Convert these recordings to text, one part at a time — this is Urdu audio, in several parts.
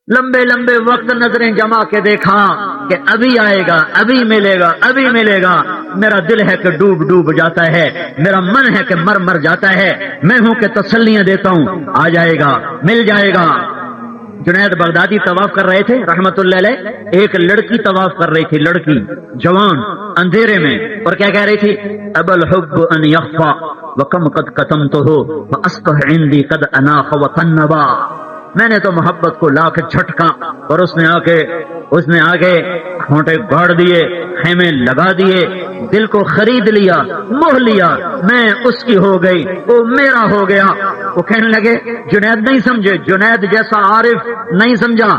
لمبے لمبے وقت نظریں جما کے دیکھا کہ ابھی آئے گا، ابھی ملے گا، ابھی ملے گا. میرا دل ہے کہ ڈوب ڈوب جاتا ہے، میرا من ہے کہ مر مر جاتا ہے. میں ہوں کہ تسلیاں دیتا ہوں، آ جائے گا، مل جائے گا. جنید بغدادی طواف کر رہے تھے رحمت اللہ علیہ. ایک لڑکی طواف کر رہی تھی، لڑکی جوان اندھیرے میں، اور کیا کہہ رہی تھی؟ اب الحب ان یخفا وکم قد قتمتہ فاصبح عندی قد اناخ وتنبا. میں نے تو محبت کو لا کے جھٹکا اور اس نے آگے کھونٹے گاڑ دیے، خیمے لگا دیے، دل کو خرید لیا، موہ لیا. میں اس کی ہو گئی، وہ میرا ہو گیا. وہ کہنے لگے جنید نہیں سمجھے، جنید جیسا عارف نہیں سمجھا.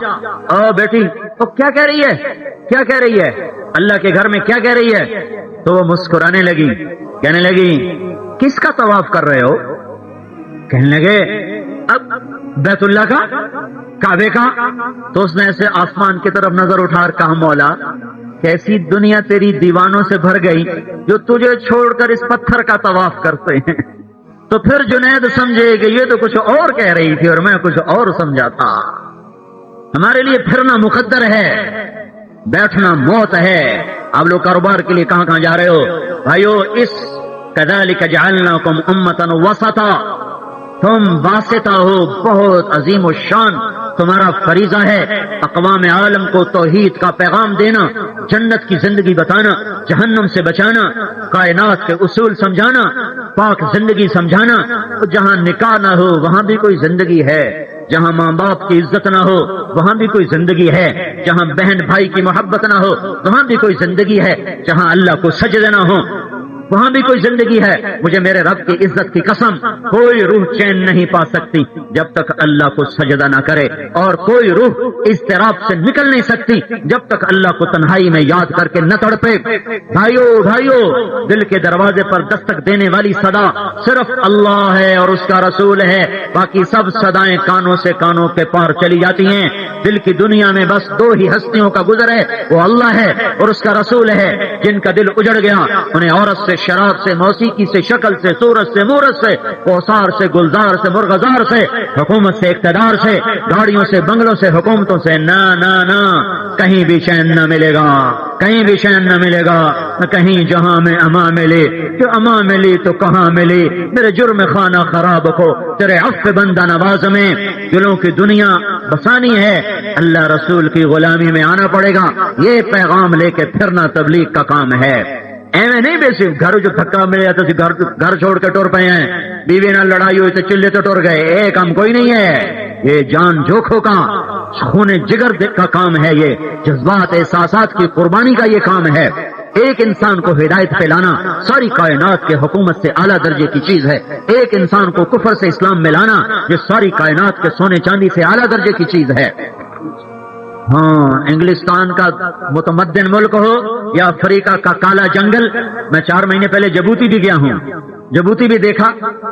او بیٹی وہ کیا کہہ رہی ہے، کیا کہہ رہی ہے، اللہ کے گھر میں کیا کہہ رہی ہے؟ تو وہ مسکرانے لگی، کہنے لگی کس کا طواف کر رہے ہو؟ کہنے لگے اب بیت اللہ کا، کعبے کا. تو اس نے ایسے آسمان کی طرف نظر اٹھا کر کہا مولا کیسی دنیا تیری دیوانوں سے بھر گئی جو تجھے چھوڑ کر اس پتھر کا طواف کرتے ہیں. تو پھر جنید سمجھے کہ یہ تو کچھ اور کہہ رہی تھی اور میں کچھ اور سمجھا تھا. ہمارے لیے پھرنا مقدر ہے، بیٹھنا موت ہے. آپ لوگ کاروبار کے لیے کہاں کہاں جا رہے ہو بھائیو؟ اس کذالک جعلناکم امۃ وسطا، تم واسطہ ہو، بہت عظیم و شان. تمہارا فریضہ ہے اقوام عالم کو توحید کا پیغام دینا، جنت کی زندگی بتانا، جہنم سے بچانا، کائنات کے اصول سمجھانا، پاک زندگی سمجھانا. جہاں نکاح نہ ہو وہاں بھی کوئی زندگی ہے، جہاں ماں باپ کی عزت نہ ہو وہاں بھی کوئی زندگی ہے، جہاں بہن بھائی کی محبت نہ ہو وہاں بھی کوئی زندگی ہے، جہاں اللہ کو سجدے نہ ہو وہاں بھی کوئی زندگی ہے. مجھے میرے رب کی عزت کی قسم کوئی روح چین نہیں پا سکتی جب تک اللہ کو سجدہ نہ کرے، اور کوئی روح اضطراب سے نکل نہیں سکتی جب تک اللہ کو تنہائی میں یاد کر کے نہ تڑپے. بھائیو دل کے دروازے پر دستک دینے والی صدا صرف اللہ ہے اور اس کا رسول ہے. باقی سب صدائیں کانوں سے کانوں کے پار چلی جاتی ہیں. دل کی دنیا میں بس دو ہی ہستیوں کا گزر ہے، وہ اللہ ہے اور اس کا رسول ہے. جن کا دل اجڑ گیا انہیں عورت سے، شراب سے، موسیقی سے، شکل سے، صورت سے، مورت سے، کوثار سے، گلزار سے، مرغزار سے، حکومت سے، اقتدار سے، گاڑیوں سے، بنگلوں سے، حکومتوں سے، نہ نہ نہ، کہیں بھی چین نہ ملے گا، کہیں بھی چین نہ ملے گا. کہیں جہاں میں اما ملی، جو اما ملی تو کہاں ملی. میرے جرم خانہ خراب کو تیرے عفو بندہ نواز میں. دلوں کی دنیا بسانی ہے، اللہ رسول کی غلامی میں آنا پڑے گا. یہ پیغام لے کے پھرنا تبلیغ کا کام ہے. ایویں نہیں بے صرف گھر جو دھکا مل جاتا گھر چھوڑ کے ٹور پے ہیں، بیوی نہ لڑائی ہوئی تو چلے تو ٹور گئے. یہ کام کوئی نہیں ہے، یہ جان جوکھوں کا، خون جگر کا کام ہے. یہ جذبات احساسات کی قربانی کا یہ کام ہے. ایک انسان کو ہدایت پہ لانا ساری کائنات کے حکومت سے اعلیٰ درجے کی چیز ہے. ایک انسان کو کفر سے اسلام میں لانا یہ ساری کائنات کے سونے چاندی سے اعلیٰ درجے کی چیز ہے. ہاں انگلستان کا متمدن ملک ہو یا افریقہ کا کالا جنگل. میں 4 مہینے پہلے جبوتی بھی گیا ہوں، جبوتی بھی دیکھا،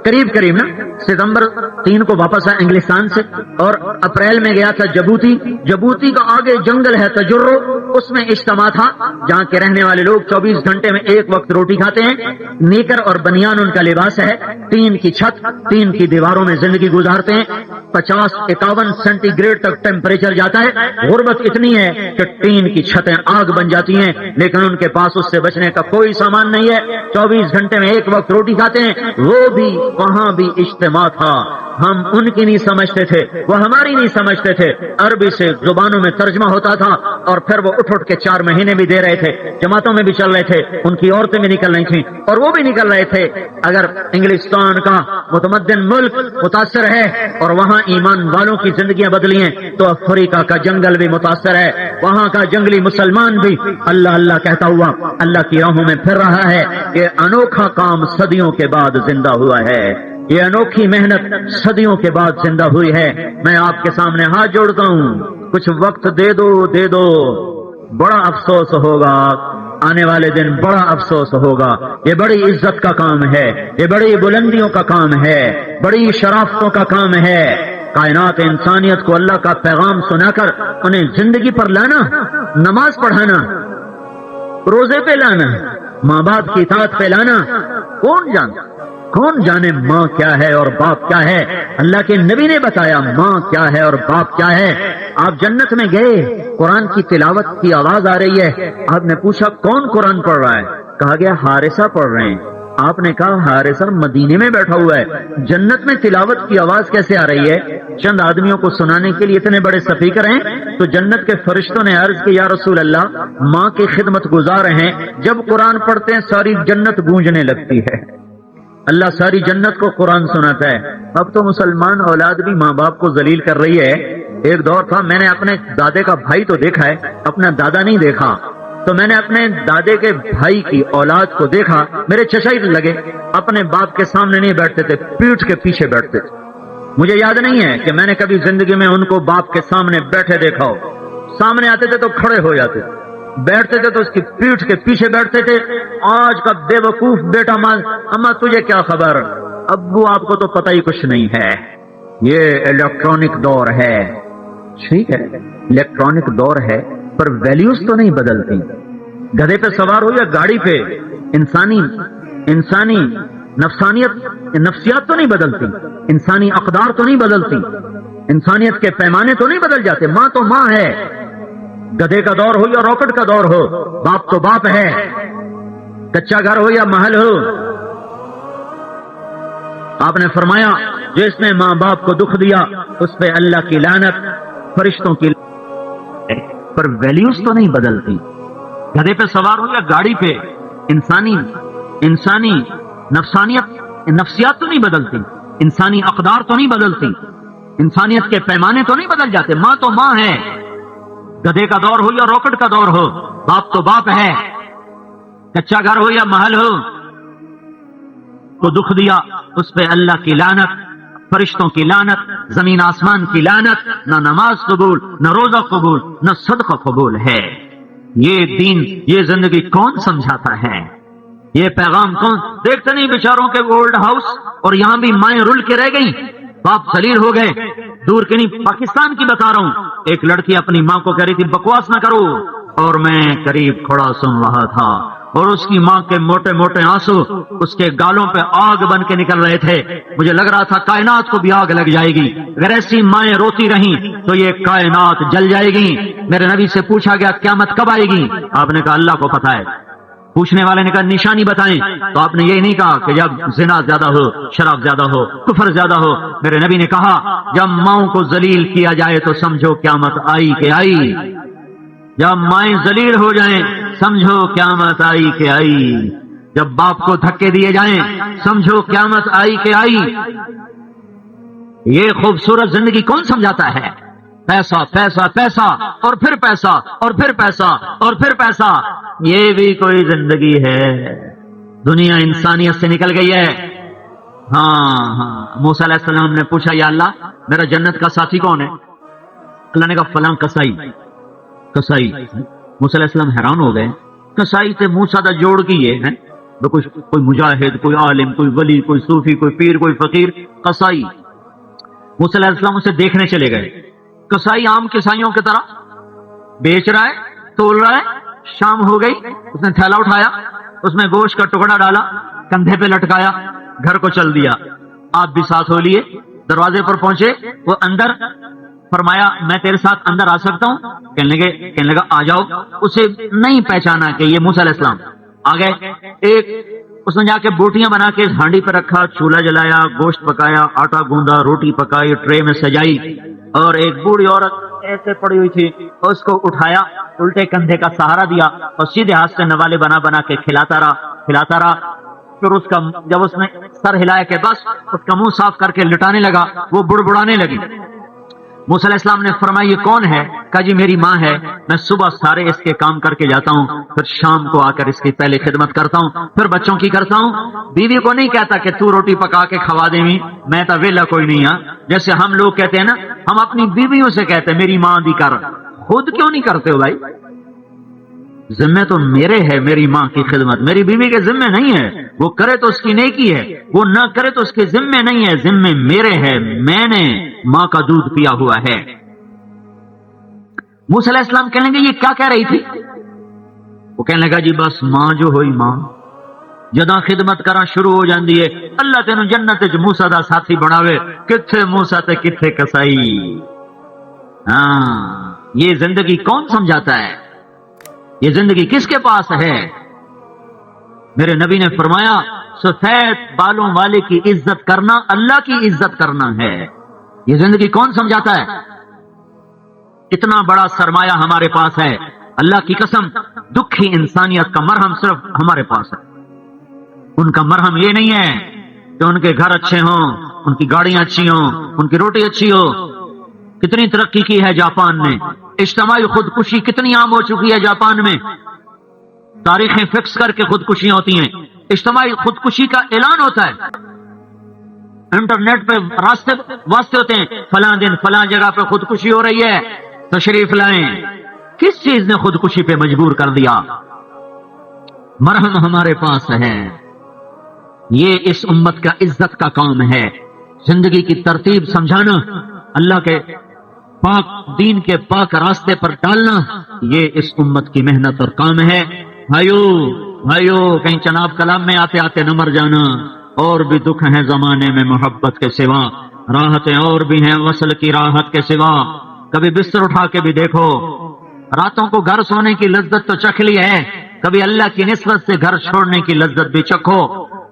قریب نا ستمبر 3 کو واپس آیا انگلستان سے، اور اپریل میں گیا تھا جبوتی. جبوتی کا آگے جنگل ہے تجرو، اس میں اجتماع تھا جہاں کے رہنے والے لوگ 24 گھنٹے میں ایک وقت روٹی کھاتے ہیں. نیکر اور بنیان ان کا لباس ہے، 3 کی چھت، 3 کی دیواروں میں زندگی گزارتے ہیں. 50-51 سینٹی گریڈ تک ٹیمپریچر جاتا ہے. غربت اتنی ہے کہ 3 کی چھتیں آگ بن جاتی ہیں، لیکن ان کے پاس اس سے بچنے کا کوئی سامان نہیں ہے. 24 گھنٹے میں ایک وقت روٹی کھاتے ہیں. وہ بھی وہاں بھی اجتماع تھا. ہم ان کی نہیں سمجھتے تھے، وہ ہماری نہیں سمجھتے تھے. عربی سے زبانوں میں ترجمہ ہوتا تھا اور پھر وہ اٹھ کے 4 مہینے بھی دے رہے تھے. جماعتوں میں بھی چل رہے تھے، ان کی عورتیں بھی نکل رہی تھیں اور وہ بھی نکل رہے تھے. اگر انگلستان کا متمدن ملک متاثر ہے اور وہاں ایمان والوں کی زندگیاں بدلی ہیں تو افریقہ کا جنگل بھی متاثر ہے. وہاں کا جنگلی مسلمان بھی اللہ اللہ کہتا ہوا اللہ کی راہوں میں پھر رہا ہے. یہ انوکھا کام صدیوں کے بعد زندہ ہوا ہے، یہ انوکھی محنت صدیوں کے بعد زندہ ہوئی ہے. میں آپ کے سامنے ہاتھ جوڑتا ہوں، کچھ وقت دے دو. بڑا افسوس ہوگا آنے والے دن، بڑا افسوس ہوگا. یہ بڑی عزت کا کام ہے، یہ بڑی بلندیوں کا کام ہے، بڑی شرافتوں کا کام ہے. کائنات انسانیت کو اللہ کا پیغام سنا کر انہیں زندگی پر لانا، نماز پڑھانا، روزے پہ لانا، ماں باپ کی اطاعت پہ لانا. کون جانے ماں کیا ہے اور باپ کیا ہے؟ اللہ کے نبی نے بتایا ماں کیا ہے اور باپ کیا ہے۔ آپ جنت میں گئے، قرآن کی تلاوت کی آواز آ رہی ہے، آپ نے پوچھا کون قرآن پڑھ رہا ہے؟ کہا گیا حارثہ پڑھ رہے ہیں۔ آپ نے کہا حارثہ مدینے میں بیٹھا ہوا ہے، جنت میں تلاوت کی آواز کیسے آ رہی ہے؟ چند آدمیوں کو سنانے کے لیے اتنے بڑے سپیکر ہیں؟ تو جنت کے فرشتوں نے عرض کی یا رسول اللہ، ماں کی خدمت گزار ہیں، جب قرآن پڑھتے ہیں ساری جنت گونجنے لگتی ہے۔ اللہ ساری جنت کو قرآن سناتا ہے۔ اب تو مسلمان اولاد بھی ماں باپ کو ذلیل کر رہی ہے۔ ایک دور تھا، میں نے اپنے دادے کا بھائی تو دیکھا ہے، اپنا دادا نہیں دیکھا، تو میں نے اپنے دادے کے بھائی کی اولاد کو دیکھا، میرے چچا ہی لگے، اپنے باپ کے سامنے نہیں بیٹھتے تھے، پیٹھ کے پیچھے بیٹھتے تھے۔ مجھے یاد نہیں ہے کہ میں نے کبھی زندگی میں ان کو باپ کے سامنے بیٹھے دیکھا ہو۔ سامنے آتے تھے تو کھڑے ہو جاتے تھے، بیٹھتے تھے تو اس کی پیٹھ کے پیچھے بیٹھتے تھے۔ آج کا بے وقوف بیٹا ماں، اما تجھے کیا خبر، ابو آپ کو تو پتہ ہی کچھ نہیں ہے، یہ الیکٹرانک دور ہے۔ ٹھیک ہے الیکٹرانک دور ہے، پر ویلیوز تو نہیں بدلتی۔ گدھے پہ سوار ہو یا گاڑی پہ، انسانی نفسیات تو نہیں بدلتی، انسانی اقدار تو نہیں بدلتی، انسانیت کے پیمانے تو نہیں بدل جاتے۔ ماں تو ماں ہے، گدھے کا دور ہو یا راکٹ کا دور ہو، باپ تو باپ ہے، کچا گھر ہو یا محل ہو۔ آپ نے فرمایا جس نے ماں باپ کو دکھ دیا اس پہ اللہ کی لعنت، فرشتوں کی لعنت، پر ویلیوز تو نہیں بدلتی۔ گدھے پہ سوار ہو یا گاڑی پہ، انسانی نفسیات تو نہیں بدلتی، انسانی اقدار تو نہیں بدلتی، انسانیت کے پیمانے تو نہیں بدل جاتے۔ ماں تو ماں ہے، گدھے کا دور ہو یا راکٹ کا دور ہو، باپ تو باپ ہے، کچا گھر ہو یا محل ہو، کو دکھ دیا اس پہ اللہ کی لعنت، فرشتوں کی لعنت، زمین آسمان کی لعنت، نہ نماز قبول، نہ روزہ قبول، نہ صدقہ قبول ہے۔ یہ دین، یہ زندگی کون سمجھاتا ہے؟ یہ پیغام کون دیکھتے نہیں؟ بیچاروں کے اولڈ ہاؤس، اور یہاں بھی مائیں رل کے رہ گئیں، باپ ذلیل ہو گئے۔ دور کے نہیں، پاکستان کی بتا رہا ہوں، ایک لڑکی اپنی ماں کو کہہ رہی تھی بکواس نہ کرو، اور میں قریب کھڑا سن رہا تھا، اور اس کی ماں کے موٹے موٹے آنسو اس کے گالوں پہ آگ بن کے نکل رہے تھے۔ مجھے لگ رہا تھا کائنات کو بھی آگ لگ جائے گی، اگر ایسی مائیں روتی رہیں تو یہ کائنات جل جائے گی۔ میرے نبی سے پوچھا گیا قیامت کب آئے گی؟ آپ نے کہا اللہ کو پتہ ہے۔ پوچھنے والے نے کہا نشانی بتائیں، تو آپ نے یہ نہیں کہا کہ جب زنا زیادہ ہو، شراب زیادہ ہو، کفر زیادہ ہو۔ میرے نبی نے کہا جب ماؤں کو ذلیل کیا جائے تو سمجھو قیامت آئی کہ آئی، جب مائیں ذلیل ہو جائیں سمجھو قیامت آئی کہ آئی، جب باپ کو دھکے دیے جائیں سمجھو قیامت آئی کہ آئی۔ یہ خوبصورت زندگی کون سمجھاتا ہے؟ پیسہ پیسہ پیسہ اور پھر پیسہ اور پھر پیسہ اور پھر پیسہ، یہ بھی کوئی زندگی ہے؟ دنیا انسانیت سے نکل گئی ہے۔ ہاں موسیٰ علیہ السلام نے پوچھا یا اللہ میرا جنت کا ساتھی کون ہے؟ اللہ نے کہا فلاں کسائی۔ موسیٰ علیہ السلام حیران ہو گئے، کسائی سے موسیٰ دا جوڑ کی یہ ہے؟ کوئی مجاہد، کوئی عالم، کوئی ولی، کوئی صوفی، کوئی پیر، کوئی فقیر، کسائی۔ موسیٰ علیہ السلام اسے دیکھنے چلے گئے۔ کسائی عام کسائیوں کی طرح بیچ رہا ہے، تول رہا ہے۔ شام ہو گئی، اس نے تھیلا اٹھایا، اس میں گوشت کا ٹکڑا ڈالا، کندھے پہ لٹکایا، گھر کو چل دیا۔ آپ بھی ساتھ ہو لیے، دروازے پر پہنچے، وہ اندر، فرمایا میں تیرے ساتھ اندر آ سکتا ہوں؟ کہنے لگا آ جاؤ۔ اسے نہیں پہچانا کہ یہ موسیٰ علیہ السلام۔ آ گئے، اس نے جا کے بوٹیاں بنا کے ہانڈی پہ رکھا، چولہا جلایا، گوشت پکایا، آٹا گوندا، روٹی پکائی، ٹرے میں سجائی، اور ایک بوڑھی عورت ایسے پڑی ہوئی تھی، اس کو اٹھایا، الٹے کندھے کا سہارا دیا اور سیدھے ہاتھ سے نوالے بنا کے کھلاتا رہا۔ پھر جب اس نے سر ہلایا کہ بس، اس کا منہ صاف کر کے لٹانے لگا، وہ بڑبڑانے لگی۔ موسیٰ علیہ السلام نے فرمایا یہ کون ہے؟ کہا جی میری ماں ہے، میں صبح سارے اس کے کام کر کے جاتا ہوں، پھر شام کو آ کر اس کی پہلے خدمت کرتا ہوں، پھر بچوں کی کرتا ہوں۔ بیوی کو نہیں کہتا کہ تو روٹی پکا کے کھوا دے، میں تو ویلا کوئی نہیں ہاں، جیسے ہم لوگ کہتے ہیں نا، ہم اپنی بیویوں سے کہتے ہیں میری ماں دی کر، خود کیوں نہیں کرتے ہو بھائی؟ ذمہ تو میرے ہے، میری ماں کی خدمت میری بیوی کے ذمہ نہیں ہے، وہ کرے تو اس کی نیکی ہے، وہ نہ کرے تو اس کے ذمہ نہیں ہے، ذمہ میرے ہے، میں نے ماں کا دودھ پیا ہوا ہے۔ موسیٰ علیہ السلام کہنے لگے یہ کیا کہہ رہی تھی؟ وہ کہنے لگا جی بس ماں جو ہوئی ماں، جداں خدمت کرنا شروع ہو جاندی ہے اللہ تینوں جنت وچ موسیٰ دا ساتھی بناوے، کتھے موسیٰ تے کتھے کسائی۔ ہاں یہ زندگی کون سمجھاتا ہے؟ یہ زندگی کس کے پاس ہے؟ میرے نبی نے فرمایا سفید بالوں والے کی عزت کرنا اللہ کی عزت کرنا ہے۔ یہ زندگی کون سمجھاتا ہے؟ اتنا بڑا سرمایہ ہمارے پاس ہے، اللہ کی قسم دکھی انسانیت کا مرہم صرف ہمارے پاس ہے۔ ان کا مرہم یہ نہیں ہے کہ ان کے گھر اچھے ہوں، ان کی گاڑیاں اچھی ہوں، ان کی روٹی اچھی ہو۔ کتنی ترقی کی ہے جاپان نے، اجتماعی خودکشی کتنی عام ہو چکی ہے جاپان میں، تاریخیں فکس کر کے خودکشیاں ہوتی ہیں، اجتماعی خودکشی کا اعلان ہوتا ہے، انٹرنیٹ پہ واسطے ہوتے ہیں، فلاں دن فلاں جگہ پہ خودکشی ہو رہی ہے، تشریف لائیں۔ کس چیز نے خودکشی پہ مجبور کر دیا؟ مرہم ہمارے پاس ہے۔ یہ اس امت کا عزت کا کام ہے، زندگی کی ترتیب سمجھانا، اللہ کے پاک دین کے پاک راستے پر ڈالنا، یہ اس امت کی محنت اور کام ہے۔ بھائیو کہیں چناب کلام میں آتے آتے نہ مر جانا، اور بھی دکھ ہیں زمانے میں محبت کے سوا، راحتیں اور بھی ہیں وصل کی راحت کے سوا۔ کبھی بستر اٹھا کے بھی دیکھو، راتوں کو گھر سونے کی لذت تو چکھ لی ہے، کبھی اللہ کی نسبت سے گھر چھوڑنے کی لذت بھی چکھو،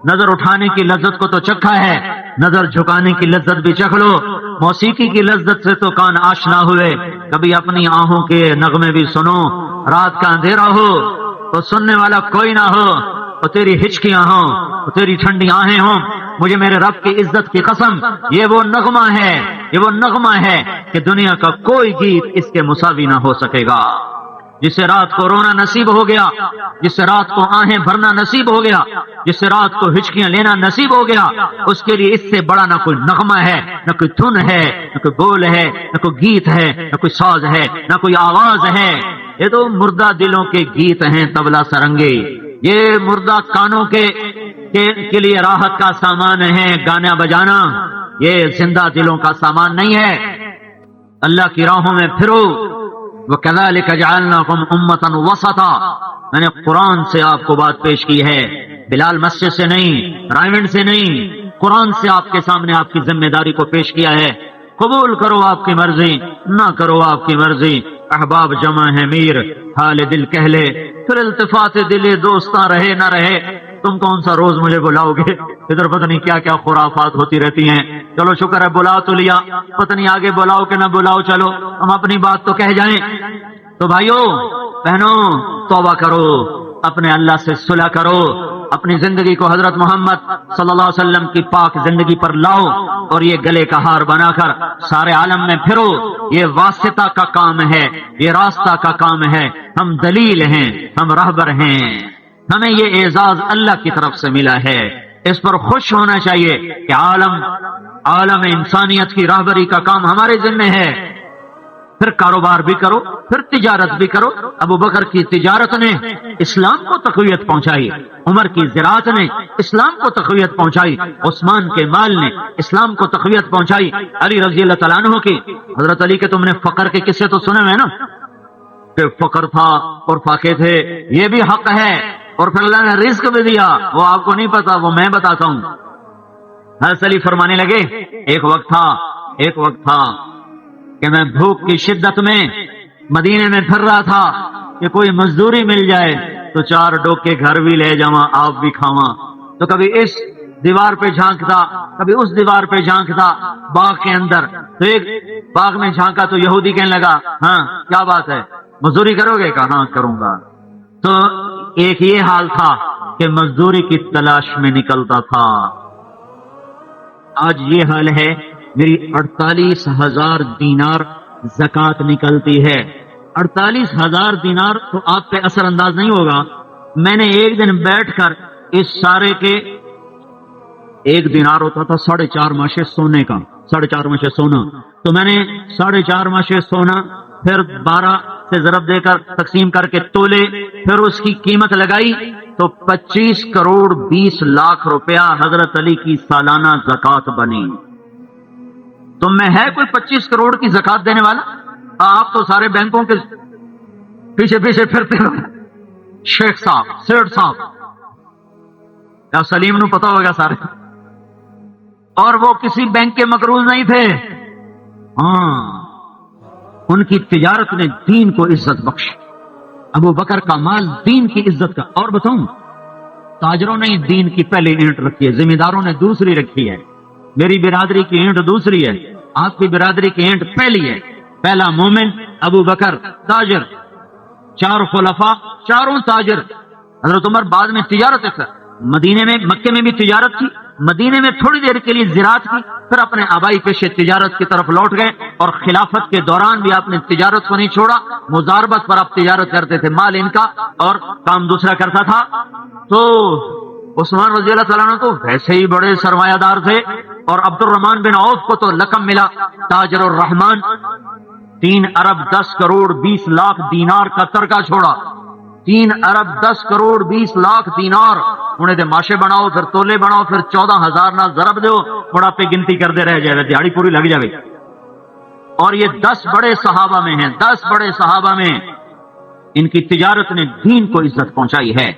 نظر اٹھانے کی لذت کو تو چکھا ہے، نظر جھکانے کی لذت بھی چکھ لو، موسیقی کی لذت سے تو کان آشنا ہوئے، کبھی اپنی آہوں کے نغمے بھی سنو، رات کا اندھیرا ہو تو سننے والا کوئی نہ ہو، اور تیری ہچکیاں ہوں، اور تیری ٹھنڈی آہیں ہوں، مجھے میرے رب کی عزت کی قسم یہ وہ نغمہ ہے، یہ وہ نغمہ ہے کہ دنیا کا کوئی گیت اس کے مساوی نہ ہو سکے گا۔ جس سے رات کو رونا نصیب ہو گیا، جس سے رات کو آہیں بھرنا نصیب ہو گیا، جس سے رات کو ہچکیاں لینا نصیب ہو گیا، اس کے لیے اس سے بڑا نہ کوئی نغمہ ہے، نہ کوئی دھن ہے، نہ کوئی بول ہے، نہ کوئی گیت ہے، نہ کوئی ساز ہے، نہ کوئی آواز ہے۔ یہ تو مردہ دلوں کے گیت ہیں طبلہ سرنگے، یہ مردہ کانوں کے لیے راحت کا سامان ہے گانا بجانا، یہ زندہ دلوں کا سامان نہیں ہے۔ اللہ کی راہوں میں پھرو، وَكَذَلِكَ جَعَلْنَاكُمْ أُمَّةً وَسَطًا، میں نے قرآن سے آپ کو بات پیش کی ہے، بلال مسجد سے نہیں، رائمنڈ سے نہیں، قرآن سے آپ کے سامنے آپ کی ذمہ داری کو پیش کیا ہے۔ قبول کرو آپ کی مرضی، نہ کرو آپ کی مرضی، احباب جمع ہے میر، حال دل کہہ لے، پھر التفات دل دوستاں رہے نہ رہے، تم کون سا روز مجھے بلاؤ گے؟ ادھر پتہ نہیں کیا کیا خرافات ہوتی رہتی ہیں۔ چلو شکر ہے بلا تو لیا، پتہ نہیں آگے بلاؤ کہ نہ بلاؤ، چلو ہم اپنی بات تو کہہ جائیں۔ تو بھائیو بہنوں توبہ کرو، اپنے اللہ سے صلح کرو، اپنی زندگی کو حضرت محمد صلی اللہ علیہ وسلم کی پاک زندگی پر لاؤ، اور یہ گلے کا ہار بنا کر سارے عالم میں پھرو۔ یہ واسطہ کا کام ہے، یہ راستہ کا کام ہے، ہم دلیل ہیں، ہم رہبر ہیں، ہمیں یہ اعزاز اللہ کی طرف سے ملا ہے، اس پر خوش ہونا چاہیے کہ عالم انسانیت کی راہبری کا کام ہمارے ذمہ ہے۔ پھر کاروبار بھی کرو، پھر تجارت بھی کرو۔ ابو بکر کی تجارت نے اسلام کو تقویت پہنچائی، عمر کی زراعت نے اسلام کو تقویت پہنچائی، عثمان کے مال نے اسلام کو تقویت پہنچائی، علی رضی اللہ تعالیٰ عنہ کی، حضرت علی کے تم نے فقر کے قصے تو سنے ہوئے نا، کہ فقر تھا اور فاقے تھے، یہ بھی حق ہے، اور پھر اللہ نے رزق بھی دیا، وہ آپ کو نہیں پتا، وہ میں بتاتا ہوں۔ حضرت علی فرمانے لگے ایک وقت تھا کہ میں بھوک کی شدت میں مدینے میں پھر رہا تھا کہ کوئی مزدوری مل جائے تو 4 ڈوکے گھر بھی لے جاواں، آپ بھی کھاواں، تو کبھی اس دیوار پہ جھانکتا، کبھی اس دیوار پہ جھانکتا باغ کے اندر، تو ایک باغ میں جھانکا تو یہودی کہنے لگا ہاں کیا بات ہے مزدوری کرو گے؟ کہا ہاں کروں گا۔ تو ایک یہ حال تھا کہ مزدوری کی تلاش میں نکلتا تھا، آج یہ حال ہے میری 48,000 دینار زکوٰۃ نکلتی ہے۔ 48,000 دینار تو آپ پہ اثر انداز نہیں ہوگا، میں نے ایک دن بیٹھ کر اس سارے کے 1 دینار ہوتا تھا 4.5 ماشے سونے کا، 4.5 ماشے سونا، تو میں نے 4.5 ماشے سونا پھر 12 سے ضرب دے کر تقسیم کر کے تولے، پھر اس کی قیمت لگائی تو 25 کروڑ 20 لاکھ روپیہ حضرت علی کی سالانہ زکوٰۃ بنی۔ تو میں ہے کوئی 25 کروڑ کی زکوٰۃ دینے والا؟ آپ تو سارے بینکوں کے پیچھے پیچھے پھرتے ہو، شیخ صاحب، سیٹھ صاحب، کیا سلیم نو پتا ہوگا سارے. اور وہ کسی بینک کے مقروض نہیں تھے. ہاں، ان کی تجارت نے دین کو عزت بخشی. ابو بکر کا مال دین کی عزت کا. اور بتاؤں، تاجروں نے دین کی پہلی اینٹ رکھی ہے، ذمہ داروں نے دوسری رکھی ہے. میری برادری کی اینٹ دوسری ہے، آپ کی برادری کی اینٹ پہلی ہے. پہلا مومن ابو بکر تاجر، 4 خلفاء چاروں تاجر. حضرت عمر بعد میں تجارت ہے. مدینے میں، مکے میں بھی تجارت کی، مدینے میں تھوڑی دیر کے لیے زراعت کی، پھر اپنے آبائی پیشے تجارت کی طرف لوٹ گئے. اور خلافت کے دوران بھی آپ نے تجارت کو نہیں چھوڑا. مزاربت پر آپ تجارت کرتے تھے، مال ان کا اور کام دوسرا کرتا تھا. تو عثمان رضی اللہ تعالیٰ عنہ تو ویسے ہی بڑے سرمایہ دار تھے. اور عبد الرحمن بن عوف کو تو لقب ملا تاجر الرحمان. 3 ارب 10 کروڑ 20 لاکھ دینار کا ترکہ چھوڑا. 3 ارب 10 کروڑ 20 لاکھ دینار. انہیں دے ماشے بناؤ، پھر تولے بناؤ، پھر 14,000 نہ ضرب دو، بڑا پہ گنتی کر دے رہ جائے گا، دیہڑی پوری لگ جائے. اور یہ 10 بڑے صحابہ میں ہیں، 10 بڑے صحابہ میں ان کی تجارت نے دین کو عزت پہنچائی ہے.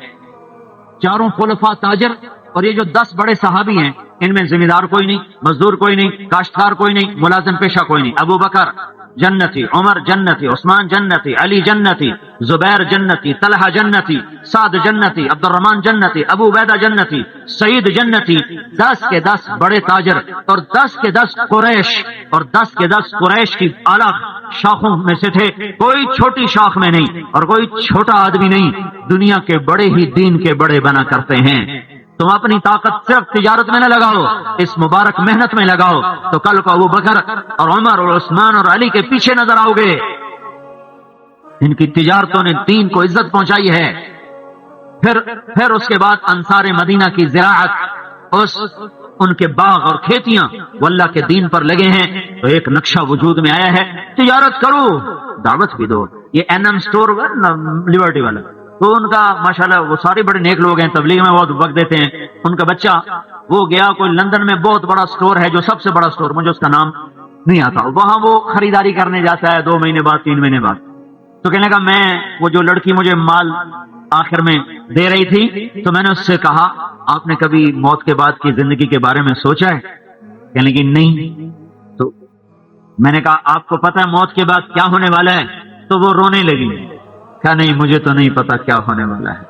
چاروں خلفاء تاجر، اور یہ جو 10 بڑے صحابی ہیں ان میں ذمہ دار کوئی نہیں، مزدور کوئی نہیں، کاشتکار کوئی نہیں، ملازم پیشہ کوئی نہیں. ابو بکر جنتی، عمر جنتی، عثمان جنتی، علی جنتی، زبیر جنتی، طلحہ جنتی، سعد جنتی، عبد الرحمن جنتی، ابو عبیدہ جنتی، سعید جنتی. 10 کے 10 بڑے تاجر، اور 10 کے 10 قریش، اور 10 کے 10 قریش کی اعلیٰ شاخوں میں سے تھے. کوئی چھوٹی شاخ میں نہیں اور کوئی چھوٹا آدمی نہیں. دنیا کے بڑے ہی دین کے بڑے بنا کرتے ہیں. تم اپنی طاقت صرف تجارت میں نہ لگاؤ، اس مبارک محنت میں لگاؤ، تو کل کو ابو بکر اور عمر اور عثمان اور علی کے پیچھے نظر آؤ گے. ان کی تجارتوں نے دین کو عزت پہنچائی ہے. پھر اس کے بعد انصار مدینہ کی زراعت، ان کے باغ اور کھیتیاں وہ اللہ کے دین پر لگے ہیں. تو ایک نقشہ وجود میں آیا ہے، تجارت کرو، دعوت بھی دو. یہ NM سٹور لبرٹی والا، تو ان کا ماشاءاللہ وہ سارے بڑے نیک لوگ ہیں، تبلیغ میں بہت وقت دیتے ہیں. ان کا بچہ وہ گیا کوئی لندن میں بہت بڑا سٹور ہے، جو سب سے بڑا سٹور، مجھے اس کا نام نہیں آتا. وہاں وہ خریداری کرنے جاتا ہے 2 مہینے بعد 3 مہینے بعد. تو کہنے کا میں، وہ جو لڑکی مجھے مال آخر میں دے رہی تھی، تو میں نے اس سے کہا آپ نے کبھی موت کے بعد کی زندگی کے بارے میں سوچا ہے؟ کہنے کی نہیں. تو میں نے کہا آپ کو پتہ ہے موت کے بعد کیا ہونے والا ہے؟ تو وہ رونے لگی. کہا نہیں مجھے تو نہیں پتا کیا ہونے والا ہے.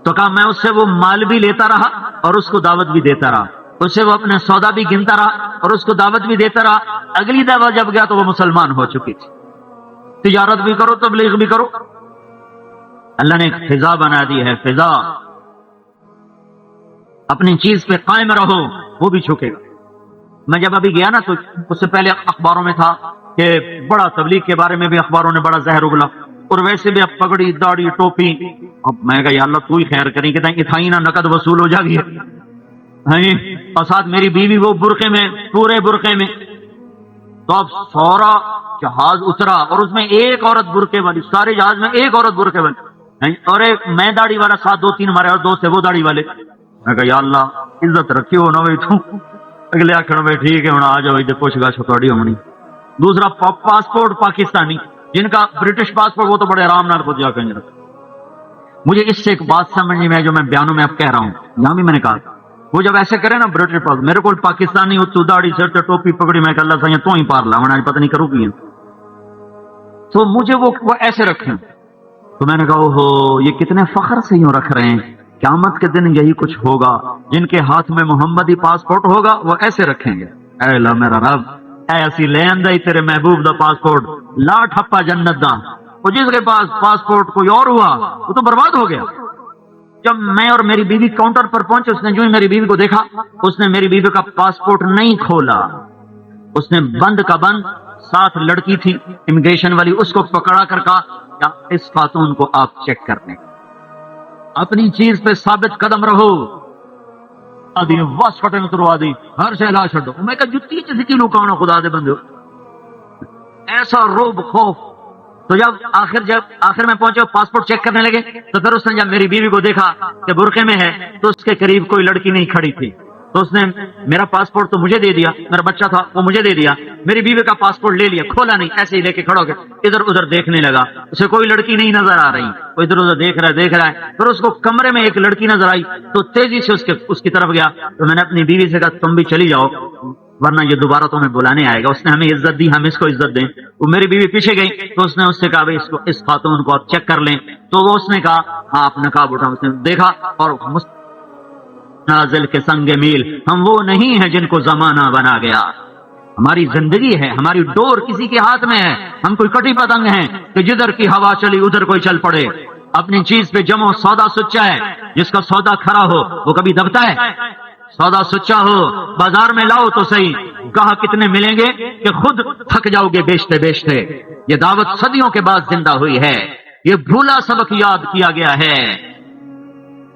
تو کہا میں اس سے وہ مال بھی لیتا رہا اور اس کو دعوت بھی دیتا رہا، اس سے وہ اپنے سودا بھی گنتا رہا اور اس کو دعوت بھی دیتا رہا. اگلی دفعہ جب گیا تو وہ مسلمان ہو چکی تھی. تجارت بھی کرو، تبلیغ بھی کرو. اللہ نے ایک فضا بنا دی ہے، فضا. اپنی چیز پہ قائم رہو، وہ بھی چھکے گا. میں جب ابھی گیا نا تو اس سے پہلے اخباروں میں تھا کہ بڑا تبلیغ کے بارے میں بھی اخباروں نے بڑا زہر اگلا، اور ویسے بھی اب پگڑی داڑھی ٹوپی. اب میں کہا یا اللہ تو ہی خیر کریں کہ اتھائی نہ نقد وصول ہو جائے گی. اور ساتھ میری بیوی وہ برقعے میں، پورے برقعے میں. تو اب سورا جہاز اترا اور اس میں ایک عورت برقعے والی، سارے جہاز میں ایک عورت برقعے والی، اور ایک میں داڑھی والا، ساتھ 2-3 ہمارے اور دوست ہے وہ داڑھی والے. میں کہا یا اللہ عزت رکھی ہو نا بھائی تو. اگلے آخر بھائی ٹھیک ہے ہونا آ جاؤ، ادھر پوچھ گاچھ تھوڑی ہونی. دوسرا پاسپورٹ پاکستانی، جن کا برٹش پاسپورٹ وہ تو بڑے آرام نال خود جا کے رکھا. مجھے اس سے ایک بات سمجھ میں جو میں بیانوں میں اب کہہ رہا ہوں، یہاں بھی میں نے کہا وہ جب ایسے کرے نا برٹش پاسپورٹ، میرے کو پاکستانی اتو داڑھی سر تے ٹوپی پکڑی، میں کہ اللہ سا تو ہی پار لا ہونا پتہ نہیں کروں کی. تو مجھے وہ ایسے رکھیں. تو میں نے کہا اوہو یہ کتنے فخر سے یوں رکھ رہے ہیں. قیامت کے دن یہی کچھ ہوگا، جن کے ہاتھ میں محمدی پاسپورٹ ہوگا وہ ایسے رکھیں گے. اے اللہ میرا رب، اے اسی لے آندے تیرے محبوب دا پاسپورٹ، لا ٹھپا جنت دا. وہ جس کے پاس پاسپورٹ کوئی اور ہوا وہ تو برباد ہو گیا. جب میں اور میری بیوی کاؤنٹر پر پہنچے، اس نے جو ہی میری بیوی کو دیکھا، اس نے میری بیوی کا پاسپورٹ نہیں کھولا، اس نے بند کا بند، ساتھ لڑکی تھی امیگریشن والی، اس کو پکڑا کر کہا اس خاتون کو آپ چیک کر لیں، اپنی چیز پہ ثابت قدم رہو. بس کٹن اتروا دی، ہر شے لا چھڈو. میں کہا جتی چ لکانا خدا دے بندے، ایسا روب خوف. تو جب آخر میں پہنچے پاسپورٹ چیک کرنے لگے، تو پھر اس نے جب میری بیوی کو دیکھا کہ برقعے میں ہے تو اس کے قریب کوئی لڑکی نہیں کھڑی تھی، تو تو اس نے میرا پاسپورٹ تو مجھے دے دیا، میرا بچہ تھا وہ مجھے دے دیا، میری بیوی کا پاسپورٹ لے لیا، کھولا نہیں، ایسے ہی لے کے کھڑا ہو گیا، ادھر ادھر دیکھنے لگا، اسے کوئی لڑکی نہیں نظر آ رہی، وہ ادھر ادھر دیکھ رہا ہے، پھر اس کو کمرے میں ایک لڑکی نظر آئی تو تیزی سے اس کی طرف گیا، تو میں نے اپنی بیوی سے کہا تم بھی چلی جاؤ ورنہ یہ دوبارہ تمہیں بلانے آئے گا، اس نے ہمیں عزت دی، ہم اس کو عزت دیں، وہ میری بیوی پیچھے گئی تو اس نے اس سے کہا اس خاتون کو آپ چیک کر لیں، تو وہ اس نے کہا ہاں آپ نقاب اٹھا، اس نے دیکھا اور نازل کے سنگ میل، ہم وہ نہیں ہیں جن کو زمانہ بنا گیا، ہماری زندگی ہے، ہماری ڈور کسی کے ہاتھ میں ہے، ہم کوئی کٹی پتنگ ہیں کہ جدھر کی ہوا چلی ادھر کوئی چل پڑے، اپنی چیز پہ جمو، سودا سچا ہے، جس کا سودا کھرا ہو وہ کبھی دبتا ہے، سودا سچا ہو بازار میں لاؤ تو صحیح، گاہک کتنے ملیں گے کہ خود تھک جاؤ گے بیچتے بیچتے، یہ دعوت صدیوں کے بعد زندہ ہوئی ہے، یہ بھولا سبق یاد کیا گیا ہے،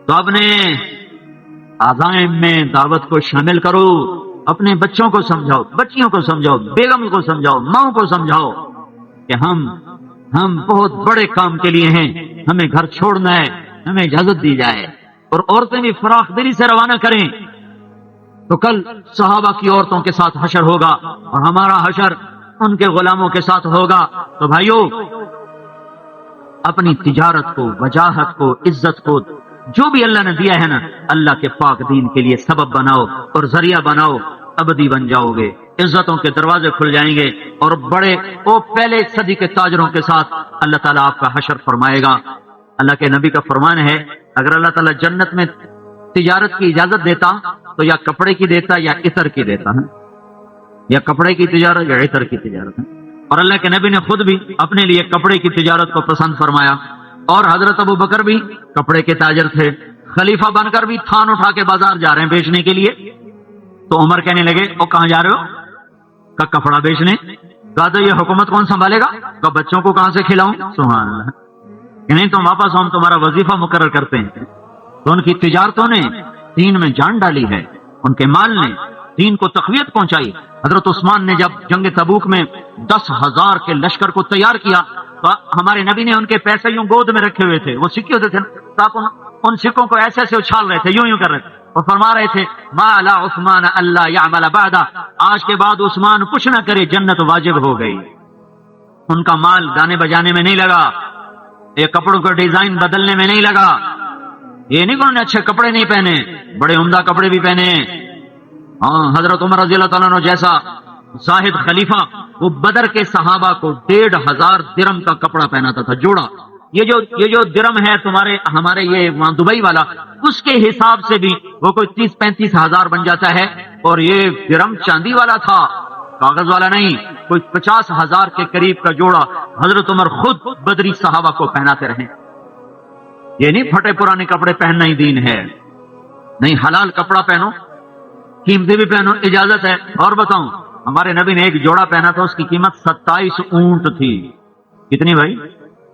تو اپنے عزائم میں دعوت کو شامل کرو، اپنے بچوں کو سمجھاؤ، بچیوں کو سمجھاؤ، بیگم کو سمجھاؤ، ماؤں کو سمجھاؤ کہ ہم بہت بڑے کام کے لیے ہیں، ہمیں گھر چھوڑنا ہے، ہمیں اجازت دی جائے، اور عورتیں بھی فراخ دلی سے روانہ کریں، تو کل صحابہ کی عورتوں کے ساتھ حشر ہوگا اور ہمارا حشر ان کے غلاموں کے ساتھ ہوگا، تو بھائیو اپنی تجارت کو، وجاہت کو، عزت کو، جو بھی اللہ نے دیا ہے نا، اللہ کے پاک دین کے لیے سبب بناؤ اور ذریعہ بناؤ، ابدی بن جاؤ گے، عزتوں کے دروازے کھل جائیں گے، اور بڑے وہ پہلے صدی کے تاجروں کے ساتھ اللہ تعالیٰ آپ کا حشر فرمائے گا۔ اللہ کے نبی کا فرمان ہے اگر اللہ تعالیٰ جنت میں تجارت کی اجازت دیتا تو یا کپڑے کی دیتا یا عطر کی دیتا ہے، یا کپڑے کی تجارت یا عطر کی تجارت ہے، اور اللہ کے نبی نے خود بھی اپنے لیے کپڑے کی تجارت کو پسند فرمایا، اور حضرت ابو بکر بھی کپڑے کے تاجر تھے، خلیفہ بن کر بھی تھان اٹھا کے بازار جا رہے ہیں بیچنے کے لیے، تو عمر کہنے لگے وہ کہاں جا رہے ہو؟ کہ کپڑا بیچنے۔ کہا تو یہ حکومت کون سنبھالے گا؟ کہ بچوں کو کہاں سے کھلاؤں؟ سبحان اللہ، کہ نہیں تم واپس ہم تمہارا وظیفہ مقرر کرتے ہیں۔ تو ان کی تجارتوں نے دین میں جان ڈالی ہے، ان کے مال نے دین کو تقویت پہنچائی۔ حضرت عثمان نے جب جنگ تبوک میں 10,000 کے لشکر کو تیار کیا تو ہمارے نبی نے ان کے پیسے یوں گود میں رکھے ہوئے تھے، وہ سکے ہوتے تھے، تو آپ ان سکوں کو ایسے ایسے اچھال رہے تھے، یوں کر رہے تھے، اور فرما رہے تھے ما لا عثمان اللہ یعمل بعد، آج کے بعد عثمان کچھ نہ کرے، جنت واجب ہو گئی۔ ان کا مال گانے بجانے میں نہیں لگا، یہ کپڑوں کا ڈیزائن بدلنے میں نہیں لگا، یہ نہیں کہ انہوں نے اچھے کپڑے نہیں پہنے، بڑے عمدہ کپڑے بھی پہنے۔ ہاں، حضرت عمر رضی اللہ تعالیٰ عنہ جیسا زاہد خلیفہ وہ بدر کے صحابہ کو 1,500 درم کا کپڑا پہناتا تھا جوڑا۔ یہ جو درم ہے ہمارے یہ وہاں دبئی والا، اس کے حساب سے بھی وہ کوئی 30-35 ہزار بن جاتا ہے، اور یہ درم چاندی والا تھا، کاغذ والا نہیں، کوئی 50,000 کے قریب کا جوڑا حضرت عمر خود بدری صحابہ کو پہناتے رہے۔ یہ نہیں پھٹے پرانے کپڑے پہننا ہی دین ہے، نہیں، حلال کپڑا پہنو، قیمتی بھی پہنو، اجازت ہے۔ اور بتاؤں، ہمارے نبی نے ایک جوڑا پہنا تھا، اس کی قیمت 27 اونٹ تھی۔ کتنی بھائی؟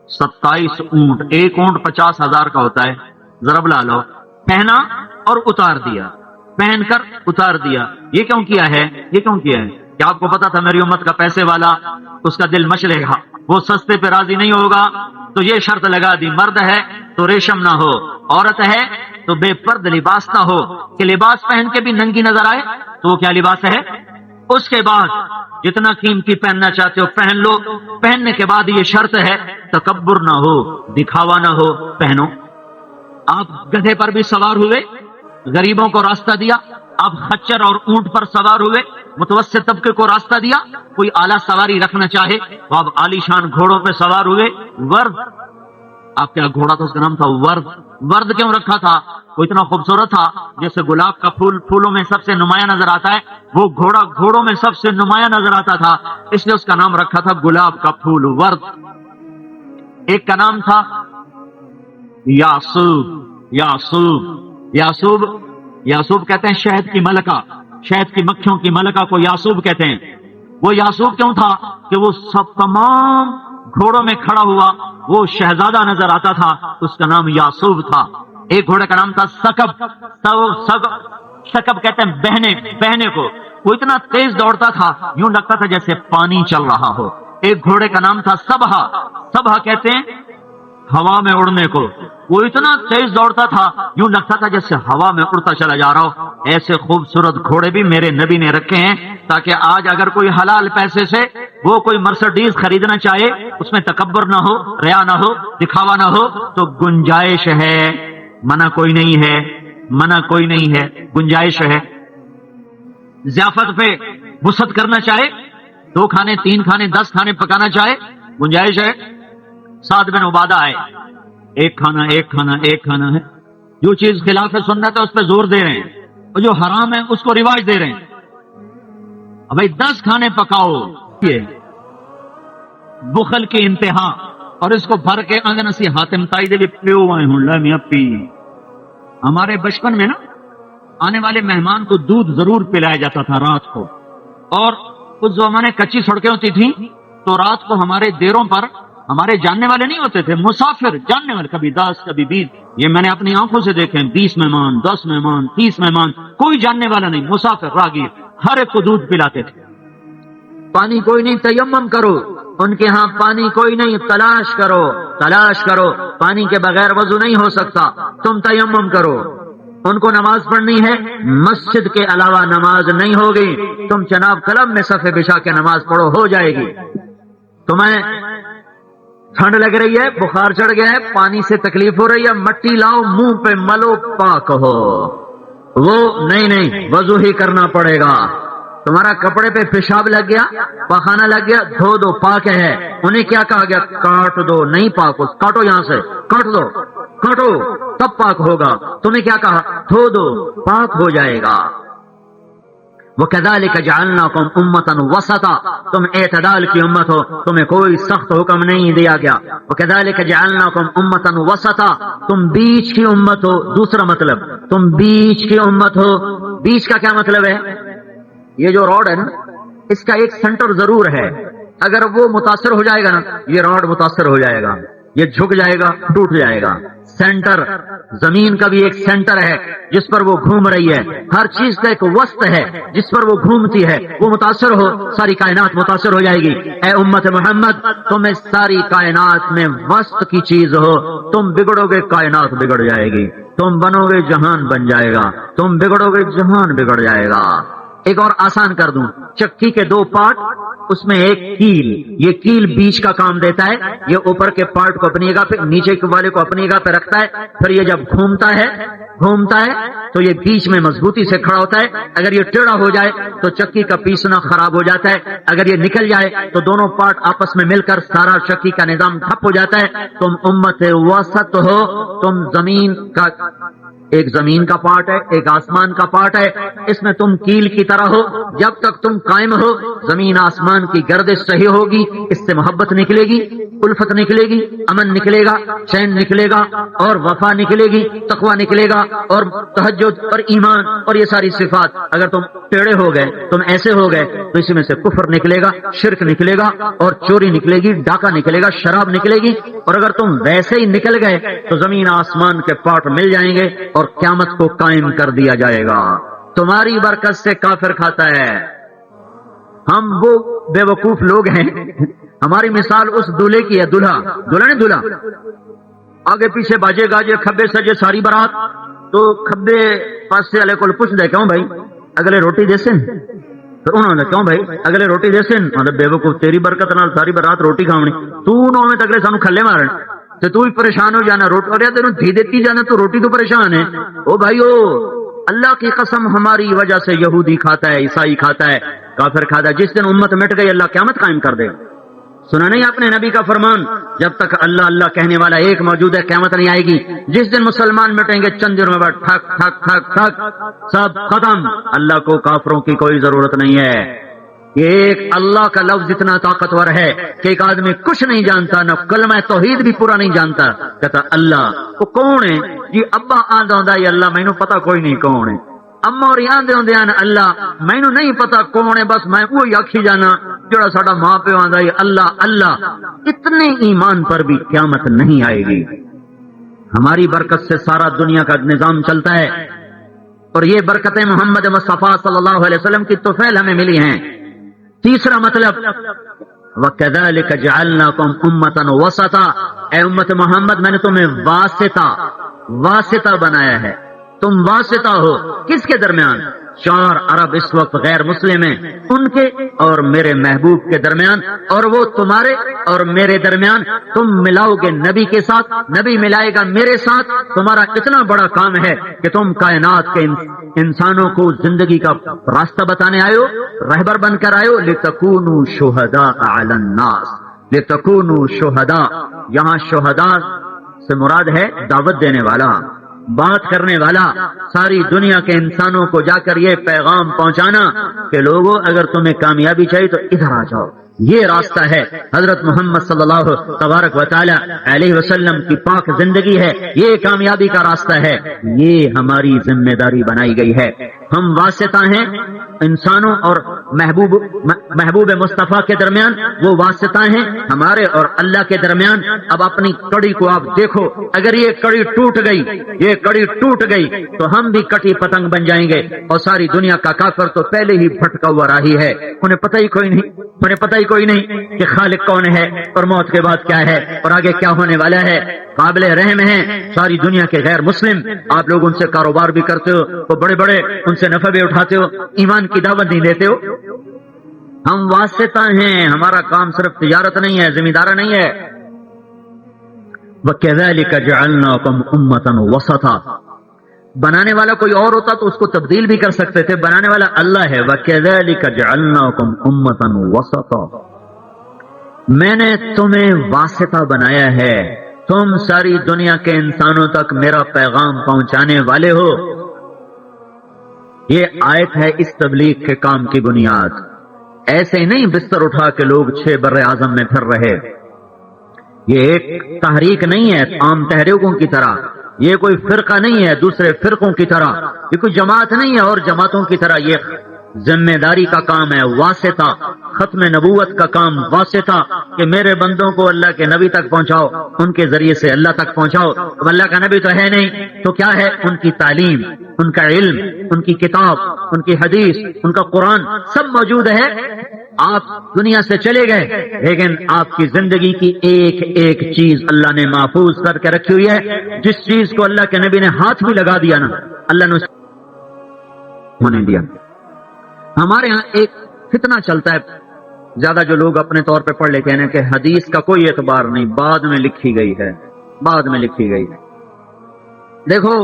27 اونٹ، ایک اونٹ 50,000 کا ہوتا ہے، ضرب لا لو۔ پہنا اور اتار دیا، پہن کر اتار دیا۔ یہ کیوں کیا ہے؟ کہ آپ کو پتا تھا میری امت کا پیسے والا، اس کا دل مچلے گا، وہ سستے پہ راضی نہیں ہوگا، تو یہ شرط لگا دی، مرد ہے تو ریشم نہ ہو، عورت ہے تو بے پرد لباس نہ ہو، کہ لباس پہن کے بھی ننگی نظر آئے، تو وہ کیا لباس ہے؟ اس کے بعد جتنا قیمتی پہننا چاہتے ہو پہن لو، پہننے کے بعد یہ شرط ہے تکبر نہ ہو، دکھاوا نہ ہو، پہنو۔ آپ گدھے پر بھی سوار ہوئے، غریبوں کو راستہ دیا، آپ خچر اور اونٹ پر سوار ہوئے، متوسط طبقے کو راستہ دیا، کوئی اعلیٰ سواری رکھنا چاہے تو آپ عالی شان گھوڑوں پہ سوار ہوئے۔ ورد، آپ کا گھوڑا تھا، اس کا نام تھا ورد۔ ورد کیوں رکھا تھا؟ وہ اتنا خوبصورت تھا، جیسے گلاب کا پھول پھولوں میں سب سے نمایاں نظر آتا ہے، وہ گھوڑا گھوڑوں میں سب سے نمایاں نظر آتا تھا، اس لیے اس کا نام رکھا تھا گلاب کا پھول، ورد۔ ایک کا نام تھا یاسوب کہتے ہیں شہد کی ملکہ، شہد کی مکھیوں کی ملکہ کو یاسوب کہتے ہیں۔ وہ یاسوب کیوں تھا؟ کہ وہ سب تمام گھوڑوں میں کھڑا ہوا وہ شہزادہ نظر آتا تھا، اس کا نام یاسوب تھا۔ ایک گھوڑے کا نام تھا سکب، سکب کہتے ہیں بہنے کو، وہ اتنا تیز دوڑتا تھا یوں لگتا تھا جیسے پانی چل رہا ہو۔ ایک گھوڑے کا نام تھا سبہا، سبہا کہتے ہیں ہوا میں اڑنے کو، وہ اتنا تیز دوڑتا تھا یوں لگتا تھا جیسے ہوا میں اڑتا چلا جا رہا ہو. ایسے خوبصورت گھوڑے بھی میرے نبی نے رکھے ہیں تاکہ آج اگر کوئی حلال پیسے سے وہ کوئی مرسڈیز خریدنا چاہے اس میں تکبر نہ ہو, ریا نہ ہو, دکھاوا نہ ہو, تو گنجائش ہے, منع کوئی نہیں ہے, منع کوئی نہیں ہے, گنجائش ہے. ضیافت پہ وسعت کرنا چاہے 2 کھانے 3 کھانے 10 کھانے پکانا چاہے گنجائش ہے. سعد بن عبادہ آئے, ایک کھانا ایک کھانا ایک کھانا ہے. جو چیز خلاف سنت ہے اس پہ زور دے رہے ہیں اور جو حرام ہے اس کو رواج دے رہے ہیں. اب بھائی 10 کھانے پکاؤ, یہ بخل کی انتہا. اور اس کو بھر کے انگن سی حاتم تائی دے بھی پیو آئے ہوں لا میاں پی. ہمارے بچپن میں نا آنے والے مہمان کو دودھ ضرور پلایا جاتا تھا رات کو, اور اس زمانے کچی سڑکیں ہوتی تھیں تو رات کو ہمارے دیروں پر ہمارے جاننے والے نہیں ہوتے تھے, مسافر جاننے والے, کبھی 10 کبھی 20. یہ میں نے اپنی آنکھوں سے دیکھے 20 مہمان 10 مہمان 30 مہمان, کوئی جاننے والا نہیں, مسافر راگیر, ہر ایک کو دودھ پلاتے تھے. پانی کوئی نہیں, تیمم کرو. ان کے ہاں پانی کوئی نہیں, تلاش کرو تلاش کرو. پانی کے بغیر وضو نہیں ہو سکتا, تم تیمم کرو. ان کو نماز پڑھنی ہے, مسجد کے علاوہ نماز نہیں ہوگی. تم جناب کلب میں صفے بچھا کے نماز پڑھو, ہو جائے گی. تمہیں ٹھنڈ لگ رہی ہے, بخار چڑھ گیا ہے, پانی سے تکلیف ہو رہی ہے, مٹی لاؤ منہ پہ ملو, پاک ہو. وہ نہیں, وضو ہی کرنا پڑے گا. تمہارا کپڑے پہ پیشاب لگ گیا, پخانہ لگ گیا, دھو دو, پاک ہے. انہیں کیا کہا گیا, کاٹ دو, نہیں پاک, کاٹو, یہاں سے کاٹ دو, کاٹو تب پاک ہوگا. تمہیں کیا کہا, دھو دو, پاک ہو جائے گا. وَكَذَلِكَ جَعَلْنَاكُمْ أُمَّةً وَسَطًا, تم اعتدال کی امت ہو, تمہیں کوئی سخت حکم نہیں دیا گیا. وَكَذَلِكَ جَعَلْنَاكُمْ أُمَّةً وَسَطًا, تم بیچ کی امت ہو. دوسرا مطلب, تم بیچ کی امت ہو. بیچ کا کیا مطلب ہے؟ یہ جو راڈ ہے نا, اس کا ایک سینٹر ضرور ہے. اگر وہ متاثر ہو جائے گا نا, یہ راڈ متاثر ہو جائے گا, یہ جھک جائے گا, ٹوٹ جائے گا. سینٹر, زمین کا بھی ایک سینٹر ہے جس پر وہ گھوم رہی ہے. ہر چیز کا ایک وسط ہے جس پر وہ گھومتی ہے. وہ متاثر ہو, ساری کائنات متاثر ہو جائے گی. اے امت محمد, تم اس ساری کائنات میں وسط کی چیز ہو. تم بگڑو گے, کائنات بگڑ جائے گی. تم بنو گے, جہان بن جائے گا. تم بگڑو گے, جہان بگڑ جائے گا. ایک اور آسان کر دوں, چکی کے 2 پارٹ, اس میں ایک کیل. یہ کیل بیچ کا کام دیتا ہے. یہ اوپر کے پارٹ کو اپنی جگہ پہ, نیچے کے والے کو اپنی جگہ پہ رکھتا ہے. پھر یہ جب گھومتا ہے تو یہ بیچ میں مضبوطی سے کھڑا ہوتا ہے. اگر یہ ٹیڑھا ہو جائے تو چکی کا پیسنا خراب ہو جاتا ہے. اگر یہ نکل جائے تو دونوں پارٹ آپس میں مل کر سارا چکی کا نظام ٹھپ ہو جاتا ہے. تم امت وسط ہو. تم ایک زمین کا پارٹ ہے, ایک آسمان کا پارٹ ہے. اس میں تم کیل کی طرح ہو. جب تک تم قائم ہو, زمین آسمان کی گردش صحیح ہوگی. اس سے محبت نکلے گی, الفت نکلے گی, امن نکلے گا, چین نکلے گا, اور وفا نکلے گی, تقوی نکلے گا, اور تہجد اور ایمان اور یہ ساری صفات. اگر تم ٹیڑھے ہو گئے, تم ایسے ہو گئے, تو اسی میں سے کفر نکلے گا, شرک نکلے گا, اور چوری نکلے گی, ڈاکہ نکلے گا, شراب نکلے گی. اور اگر تم ویسے ہی نکل گئے تو زمین آسمان کے پارٹ مل جائیں گے اور قیامت کو قائم کر دیا جائے گا. تمہاری برکت سے کافر کھاتا ہے. ہم وہ بے وقوف لوگ ہیں, ہماری مثال اس دولہے کی ہے. دلہا آگے پیچھے باجے گاجے, کھبے سجے, ساری برات. تو کھبے پاس سے والے کو پوچھ دے, کیوں بھائی اگلے روٹی دے سن؟ تو انہوں نے, کیوں بھائی اگلے روٹی دے سن؟ بے وقوف, تیری برکت نال ساری برات روٹی کھاونی, تو انہوں میں اگلے سانو کھلے مارن تو ہی پریشان ہو جانا. روٹی اور تینوں دھی دیتی جانا تو روٹی تو پریشان ہے. او بھائی, اللہ کی قسم, ہماری وجہ سے یہودی کھاتا ہے, عیسائی کھاتا ہے, کافر کھاتا ہے. جس دن امت مٹ گئی, اللہ قیامت قائم کر دے. سنا نہیں آپ نے نبی کا فرمان, جب تک اللہ اللہ کہنے والا ایک موجود ہے, قیامت نہیں آئے گی. جس دن مسلمان مٹیں گے, چند دنوں میں بعد ٹھک ٹھک ٹھک ٹھک سب ختم. اللہ کو کافروں کی کوئی ضرورت نہیں ہے. یہ ایک اللہ کا لفظ اتنا طاقتور ہے کہ ایک آدمی کچھ نہیں جانتا, نہ کلمہ توحید بھی پورا نہیں جانتا, کہتا اللہ. وہ کون ہے جی؟ ابا آندا ہوندا ہے اللہ, مینوں پتا کوئی نہیں کون ہے. اما اور آندے ہوندے ہیں اللہ, مینوں نہیں پتا کون ہے, بس میں وہی آکھی جانا جڑا ساڈا ماں پیو آندا ہے اللہ اللہ. اتنے ایمان پر بھی قیامت نہیں آئے گی. ہماری برکت سے سارا دنیا کا نظام چلتا ہے, اور یہ برکتیں محمد مصطفیٰ صلی اللہ علیہ وسلم کی طفیل ہمیں ملی ہیں. تیسرا مطلب, وَكَذَلِكَ جَعَلْنَاكُمْ أُمَّةً وَسَطًا, اے امت محمد میں نے تمہیں واسطہ بنایا ہے، تم واسطہ ہو کس کے درمیان؟ 4 ارب اس وقت غیر مسلم ہیں، ان کے اور میرے محبوب کے درمیان، اور وہ تمہارے اور میرے درمیان تم ملاؤ گے نبی کے ساتھ، نبی ملائے گا میرے ساتھ۔ تمہارا اتنا بڑا کام ہے کہ تم کائنات کے انسانوں کو زندگی کا راستہ بتانے آئے ہو، رہبر بن کر آئے ہو۔ لتکونوا شہداء علی الناس، لتکونوا شہداء، یہاں شہداء سے مراد ہے دعوت دینے والا، بات کرنے والا، ساری دنیا کے انسانوں کو جا کر یہ پیغام پہنچانا کہ لوگوں اگر تمہیں کامیابی چاہیے تو ادھر آ جاؤ، یہ راستہ ہے۔ حضرت محمد صلی اللہ تبارک و تعالی علیہ وسلم کی پاک زندگی ہے، یہ کامیابی کا راستہ ہے، یہ ہماری ذمہ داری بنائی گئی ہے۔ ہم واسطہ ہیں انسانوں اور محبوب مصطفیٰ کے درمیان، وہ واسطہ ہیں ہمارے اور اللہ کے درمیان۔ اب اپنی کڑی کو آپ دیکھو، اگر یہ کڑی ٹوٹ گئی تو ہم بھی کٹی پتنگ بن جائیں گے، اور ساری دنیا کا کافر تو پہلے ہی بھٹکا ہوا راہی ہے، انہیں پتہ ہی کوئی نہیں کہ خالق کون ہے اور موت کے بعد کیا ہے اور آگے کیا ہونے والا ہے۔ قابل رحم ہیں ساری دنیا کے غیر مسلم، آپ لوگ ان سے کاروبار بھی کرتے ہو، وہ بڑے بڑے ان سے نفع بھی اٹھاتے ہو، ایمان کی دعوت نہیں دیتے ہو۔ ہم واسطہ ہیں، ہمارا کام صرف تجارت نہیں ہے، ذمہ دارا نہیں ہے۔ وَكَذَلِكَ جَعَلْنَاكُمْ أُمَّةً وَسَطًا، بنانے والا کوئی اور ہوتا تو اس کو تبدیل بھی کر سکتے تھے، بنانے والا اللہ ہے۔ وَكَذَلِكَ جَعَلْنَاكُمْ أُمَّةً وَسَطًا، میں نے تمہیں واسطہ بنایا ہے، تم ساری دنیا کے انسانوں تک میرا پیغام پہنچانے والے ہو۔ یہ آیت ہے اس تبلیغ کے کام کی بنیاد۔ ایسے نہیں بستر اٹھا کے لوگ 6 بر اعظم میں پھر رہے، یہ ایک تحریک نہیں ہے عام تحریکوں کی طرح، یہ کوئی فرقہ نہیں ہے دوسرے فرقوں کی طرح، یہ کوئی جماعت نہیں ہے اور جماعتوں کی طرح، یہ ذمہ داری کا کام ہے، واسطہ، ختم نبوت کا کام واسطہ، کہ میرے بندوں کو اللہ کے نبی تک پہنچاؤ، ان کے ذریعے سے اللہ تک پہنچاؤ۔ اب اللہ کا نبی تو ہے نہیں تو کیا ہے؟ ان کی تعلیم، ان کا علم، ان کی کتاب، ان کی حدیث، ان کا قرآن سب موجود ہے۔ آپ دنیا سے چلے گئے لیکن آپ کی زندگی کی ایک ایک چیز اللہ نے محفوظ کر کے رکھی ہوئی ہے، جس چیز کو اللہ کے نبی نے ہاتھ بھی لگا دیا نا، اللہ نے ہونے دیا۔ ہمارے ہاں ایک فتنہ چلتا ہے، زیادہ جو لوگ اپنے طور پہ پڑھ لیتے ہیں کہ حدیث کا کوئی اعتبار نہیں، بعد میں لکھی گئی ہے۔ دیکھو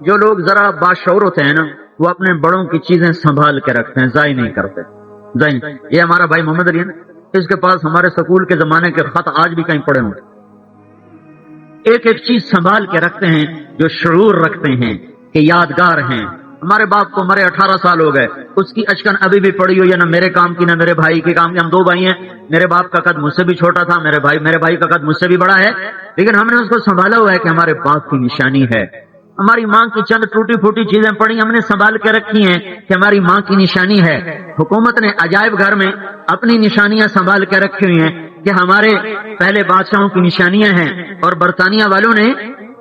جو لوگ ذرا باشعور ہوتے ہیں نا، وہ اپنے بڑوں کی چیزیں سنبھال کے رکھتے ہیں، ضائع نہیں کرتے۔ یہ ہمارا بھائی محمد علی ہے نا، اس کے پاس ہمارے سکول کے زمانے کے خط آج بھی کہیں پڑے ہوتے، ایک ایک چیز سنبھال کے رکھتے ہیں، جو شعور رکھتے ہیں کہ یادگار ہیں۔ ہمارے باپ کو مرے 18 سال ہو گئے، اس کی اشکن ابھی بھی پڑی ہوئی ہے، نہ میرے کام کی نہ میرے بھائی کے کام کی۔ ہم 2 بھائی ہیں، میرے باپ کا قد مجھ سے بھی چھوٹا تھا، میرے بھائی کا قد مجھ سے بھی بڑا ہے، لیکن ہم نے اس کو سنبھالا ہوا ہے کہ ہمارے باپ کی نشانی ہے۔ ہماری ماں کی چند ٹوٹی پھوٹی چیزیں پڑی، ہم نے سنبھال کے رکھی ہیں کہ ہماری ماں کی نشانی ہے۔ حکومت نے عجائب گھر میں اپنی نشانیاں سنبھال کے رکھی ہوئی ہیں کہ ہمارے پہلے بادشاہوں کی نشانیاں ہیں، اور برطانیہ والوں نے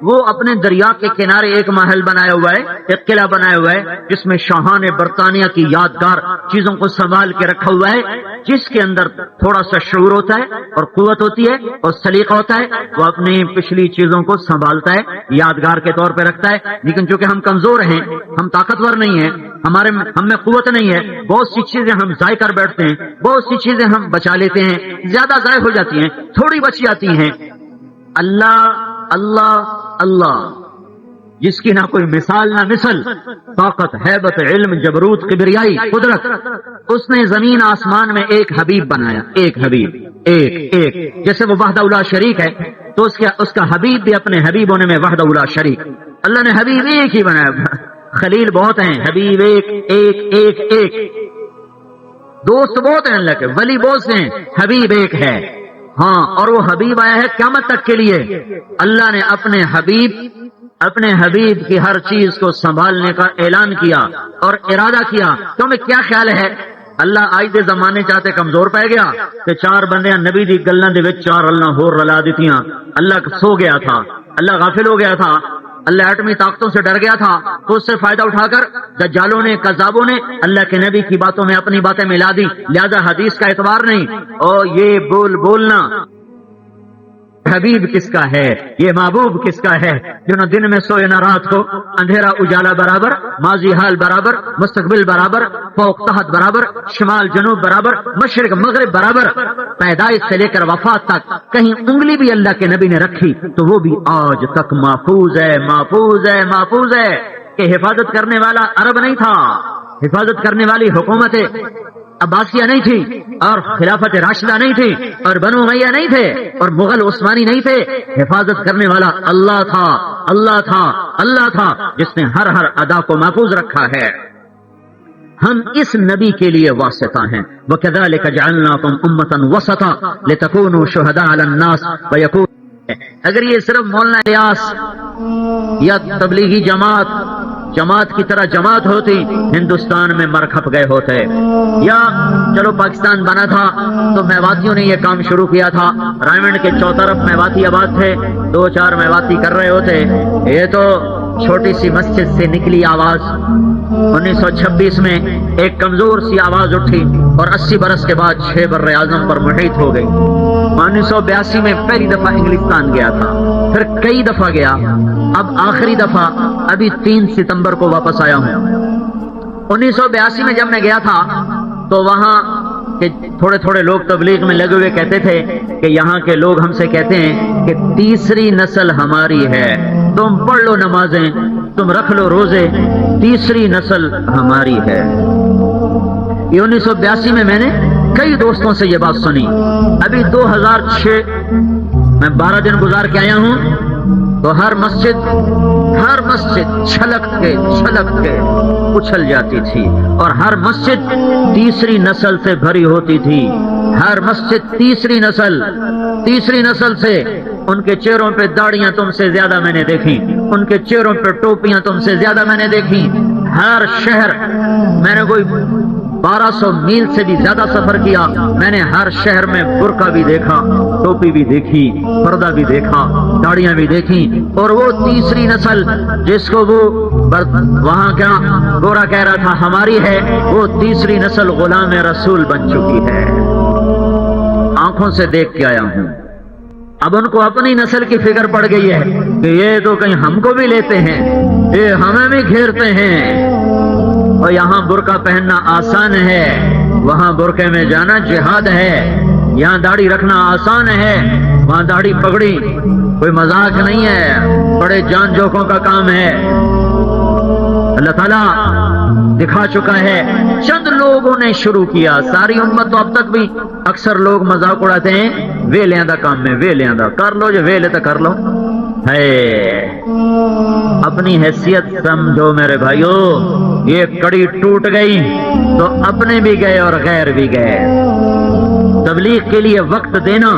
وہ اپنے دریا کے کنارے ایک محل بنایا ہوا ہے، ایک قلعہ بنایا ہوا ہے، جس میں شاہان برطانیہ کی یادگار چیزوں کو سنبھال کے رکھا ہوا ہے۔ جس کے اندر تھوڑا سا شعور ہوتا ہے اور قوت ہوتی ہے اور سلیقہ ہوتا ہے، وہ اپنی پچھلی چیزوں کو سنبھالتا ہے، یادگار کے طور پہ رکھتا ہے۔ لیکن چونکہ ہم کمزور ہیں، ہم طاقتور نہیں ہیں، ہم میں قوت نہیں ہے، بہت سی چیزیں ہم ضائع کر بیٹھتے ہیں، بہت سی چیزیں ہم بچا لیتے ہیں، زیادہ ضائع ہو جاتی ہیں، تھوڑی بچ جاتی ہیں۔ اللہ جس کی نہ کوئی مثال نہ مثل، طاقت، ہیبت، علم، جبروت، کبریائی، قدرت، اس نے زمین آسمان میں ایک حبیب بنایا، ایک حبیب، ایک جیسے وہ وحدہ لا شریک ہے تو اس کا حبیب بھی اپنے حبیب ہونے میں وحدہ لا شریک۔ اللہ نے حبیب ایک ہی بنایا، خلیل بہت ہیں، حبیب ایک، دوست بہت ہیں اللہ کے، ولی بہت سے ہیں، حبیب ایک ہے۔ ہاں، اور وہ حبیب آیا ہے قیامت تک کے لیے۔ اللہ نے اپنے حبیب کی ہر چیز کو سنبھالنے کا اعلان کیا اور ارادہ کیا۔ تمہیں کیا خیال ہے اللہ آج دے زمانے چاہتے کمزور پہ گیا کہ 4 بندیاں نبی دی گلاں دے وچ 4 اللہ ہور رلا دتیاں؟ اللہ سو گیا تھا، اللہ غافل ہو گیا تھا، اللہ ایٹمی طاقتوں سے ڈر گیا تھا، تو اس سے فائدہ اٹھا کر دجالوں نے، کذابوں نے اللہ کے نبی کی باتوں میں اپنی باتیں ملا دی، لہذا حدیث کا اعتبار نہیں۔ اور یہ بولنا حبیب کس کا ہے، یہ محبوب کس کا ہے جو نہ دن میں سوئے نہ رات کو، اندھیرا اجالا برابر، ماضی حال برابر، مستقبل برابر، فوق تحت برابر، شمال جنوب برابر، مشرق مغرب برابر، پیدائش سے لے کر وفات تک کہیں انگلی بھی اللہ کے نبی نے رکھی تو وہ بھی آج تک محفوظ ہے، محفوظ ہے، محفوظ ہے، کہ حفاظت کرنے والا عرب نہیں تھا، حفاظت کرنے والی حکومت عباسیہ نہیں تھی، اور خلافت راشدہ نہیں تھی، اور بنو امیہ نہیں تھے، اور مغل عثمانی نہیں تھے، حفاظت کرنے والا اللہ تھا، اللہ تھا، اللہ تھا، جس نے ہر ہر ادا کو محفوظ رکھا ہے۔ ہم اس نبی کے لیے واسطہ ہیں، وَكَذَلِكَ جَعَلْنَاكُمْ أُمَّةً وَسَطًا لِتَكُونُوا شُهَدَاءَ عَلَى النَّاسِ وَيَكُونَ۔ اگر یہ صرف مولانا الیاس یا تبلیغی جماعت کی طرح جماعت ہوتی، ہندوستان میں مر کھپ گئے ہوتے، یا چلو پاکستان بنا تھا تو میواتیوں نے یہ کام شروع کیا تھا، رائمنڈ کے چوطرف میواتی آباد تھے، 2-4 میواتی کر رہے ہوتے، یہ تو چھوٹی سی مسجد سے نکلی آواز، 1926 میں ایک کمزور سی آواز اٹھی اور 80 برس کے بعد 6 بر اعظم پر محیط ہو گئی۔ 1982 میں پہلی دفعہ انگلستان گیا تھا، پھر کئی دفعہ گیا، اب آخری دفعہ ابھی 3 ستمبر کو واپس آیا ہوں۔ 1982 میں جب میں گیا تھا تو وہاں کہ تھوڑے تھوڑے لوگ تبلیغ میں لگے ہوئے کہتے تھے کہ یہاں کے لوگ ہم سے کہتے ہیں کہ تیسری نسل ہماری ہے، تم پڑھ لو نمازیں، تم رکھ لو روزے، تیسری نسل ہماری ہے۔ یہ 1982 میں نے کئی دوستوں سے یہ بات سنی۔ ابھی 2006 میں 12 دن گزار کے آیا ہوں تو ہر مسجد چھلک کے اچھل جاتی تھی، اور ہر مسجد تیسری نسل سے بھری ہوتی تھی، ہر مسجد تیسری نسل سے۔ ان کے چہروں پہ داڑیاں تم سے زیادہ میں نے دیکھی، ان کے چہروں پہ ٹوپیاں تم سے زیادہ میں نے دیکھی۔ ہر شہر میں نے کوئی 1200 میل سے بھی زیادہ سفر کیا، میں نے ہر شہر میں برقع بھی دیکھا، ٹوپی بھی دیکھی، پردہ بھی دیکھا، داڑیاں بھی دیکھی، اور وہ تیسری نسل جس کو وہ وہاں کیا گورا کہہ رہا تھا ہماری ہے، وہ تیسری نسل غلام رسول بن چکی ہے۔ آنکھوں سے دیکھ کے آیا ہوں۔ اب ان کو اپنی نسل کی فکر پڑ گئی ہے کہ یہ تو کہیں ہم کو بھی لیتے ہیں، یہ ہمیں بھی گھیرتے ہیں، اور یہاں برقع پہننا آسان ہے، وہاں برقعے میں جانا جہاد ہے، یہاں داڑھی رکھنا آسان ہے، وہاں داڑھی پگڑی کوئی مذاق نہیں ہے، بڑے جان جوکوں کا کام ہے۔ اللہ تعالیٰ دکھا چکا ہے، چند لوگوں نے شروع کیا، ساری امت تو اب تک بھی اکثر لوگ مذاق اڑاتے ہیں، ویلیاں دا کام ہے، ویلیاں دا کر لو، جو ویلے تو کر لو ہے۔ اپنی حیثیت سمجھو میرے بھائیو، یہ کڑی ٹوٹ گئی تو اپنے بھی گئے اور غیر بھی گئے۔ تبلیغ کے لیے وقت دینا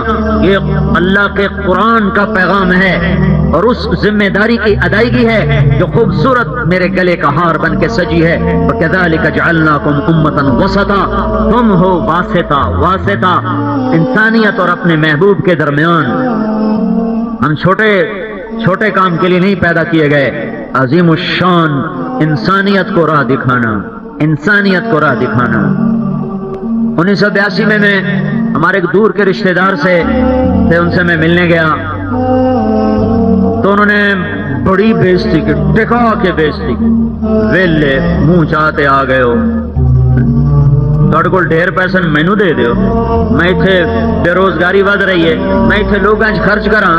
یہ اللہ کے قرآن کا پیغام ہے، اور اس ذمہ داری کی ادائیگی ہے جو خوبصورت میرے گلے کا ہار بن کے سجی ہے۔ وَكَذَلِكَ جَعَلْنَاكُمْ أُمَّةً وَسَطًا، تم ہو واسطہ انسانیت اور اپنے محبوب کے درمیان۔ ہم چھوٹے کام کے لیے نہیں پیدا کیے گئے، عظیم الشان انسانیت کو راہ دکھانا۔ 1982 میں ہمارے ایک دور کے رشتہ دار سے ان سے میں ملنے گیا تو انہوں نے بڑی بےزتی کی، ٹکا کے بےزتی کی، ویلے منہ چاہتے آ گئے ہو، تھوڑے کو ڈھیر پیسے مینو دے دیو، میں اتنے بے روزگاری ود رہی ہے، میں اتنے لوگاں خرچ کرا،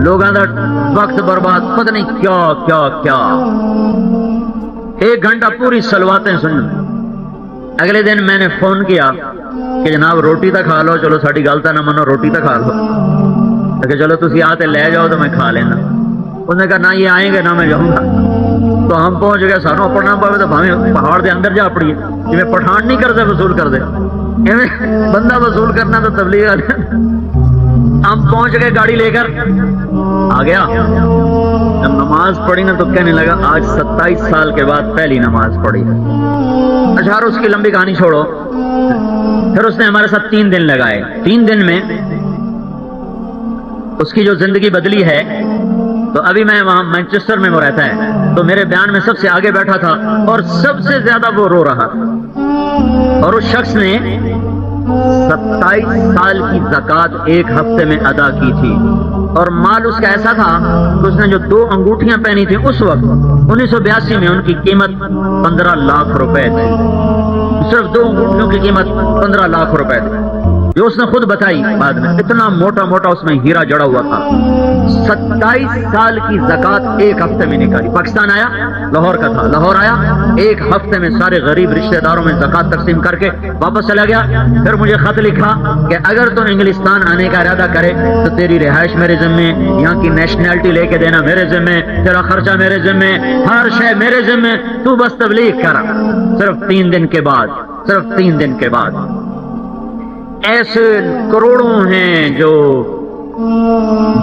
لوگاں دا وقت برباد، پتہ نہیں کیا کیا کیا۔ 1 گھنٹہ پوری سلواتیں سن۔ اگلے دن میں نے فون کیا کہ جناب روٹی تو کھا لو، چلو ساری گل تو نہ منو، روٹی تو کھا لو، کہ چلو تسی آتے لے جاؤ تو میں کھا لینا۔ انہوں نے کہا نہ یہ آئیں گے نہ میں جاؤں گا۔ تو ہم پہنچ گئے، سانو پڑھنا پڑے تو پہاڑ دے اندر جا پڑیے، جی پٹھان نہیں کرتے وصول کر دے، بندہ وصول کرنا تو تبلیغ والے۔ ہم پہنچ گئے گاڑی لے کر، آ گیا، جب نماز پڑھی نا تو کہنے لگا آج 27 سال کے بعد پہلی نماز پڑھی ہے۔ اچھا اس کی لمبی کہانی چھوڑو، پھر اس نے ہمارے ساتھ 3 دن لگائے۔ 3 دن میں اس کی جو زندگی بدلی ہے، تو ابھی میں وہاں مینچسٹر میں وہ رہتا ہے، تو میرے بیان میں سب سے آگے بیٹھا تھا اور سب سے زیادہ وہ رو رہا تھا، اور اس شخص نے 27 سال کی زکوٰۃ ایک ہفتے میں ادا کی تھی، اور مال اس کا ایسا تھا کہ اس نے جو 2 انگوٹھیاں پہنی تھیں اس وقت 1982 میں ان کی قیمت 15 لاکھ روپے تھی، صرف 2 انگوٹھیوں کی قیمت 15 لاکھ روپے تھی، جو اس نے خود بتائی بعد میں، اتنا موٹا موٹا اس میں ہیرا جڑا ہوا تھا۔ 27 سال کی زکوٰۃ ایک ہفتے میں نکالی، پاکستان آیا، لاہور کا تھا، لاہور آیا، ایک ہفتے میں سارے غریب رشتہ داروں میں زکوٰۃ تقسیم کر کے واپس چلا گیا۔ پھر مجھے خط لکھا کہ اگر تو انگلستان آنے کا ارادہ کرے تو تیری رہائش میرے ذمے، یہاں کی نیشنلٹی لے کے دینا میرے ذمے، تیرا خرچہ میرے ذمے، ہر شے میرے ذمے، تو بس تبلیغ کر۔ صرف 3 دن کے بعد ایسے کروڑوں ہیں جو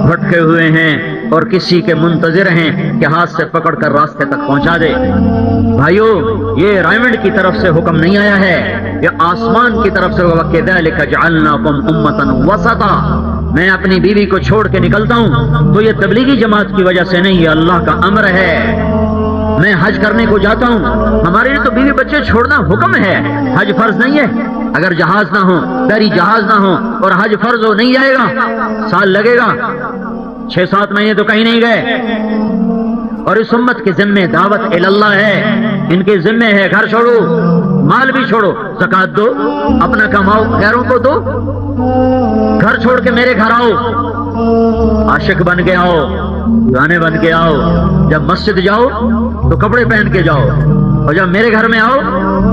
بھٹکے ہوئے ہیں اور کسی کے منتظر ہیں کہ ہاتھ سے پکڑ کر راستے تک پہنچا دے۔ بھائیو، یہ رائمنڈ کی طرف سے حکم نہیں آیا ہے، یہ آسمان کی طرف سے وَكَذَلِكَ جَعَلْنَاكُمْ أُمَّةً وَسَطًا۔ میں اپنی بیوی کو چھوڑ کے نکلتا ہوں تو یہ تبلیغی جماعت کی وجہ سے نہیں، یہ اللہ کا امر ہے۔ میں حج کرنے کو جاتا ہوں، ہمارے لیے تو بیوی بچے چھوڑنا حکم ہے، حج فرض نہیں ہے۔ اگر جہاز نہ ہو، بحری جہاز نہ ہو اور حج فرض ہو، نہیں جائے گا، سال لگے گا، 6-7 مہینے تو کہیں نہیں گئے۔ اور اس امت کے ذمے دعوت اللہ ہے، ان کے ذمے ہے گھر چھوڑو، مال بھی چھوڑو، زکات دو، اپنا کماؤ، غیروں کو دو، گھر چھوڑ کے میرے گھر آؤ، عاشق بن کے آؤ، گانے بن کے آؤ، جب مسجد جاؤ تو کپڑے پہن کے جاؤ، اور جب میرے گھر میں آؤ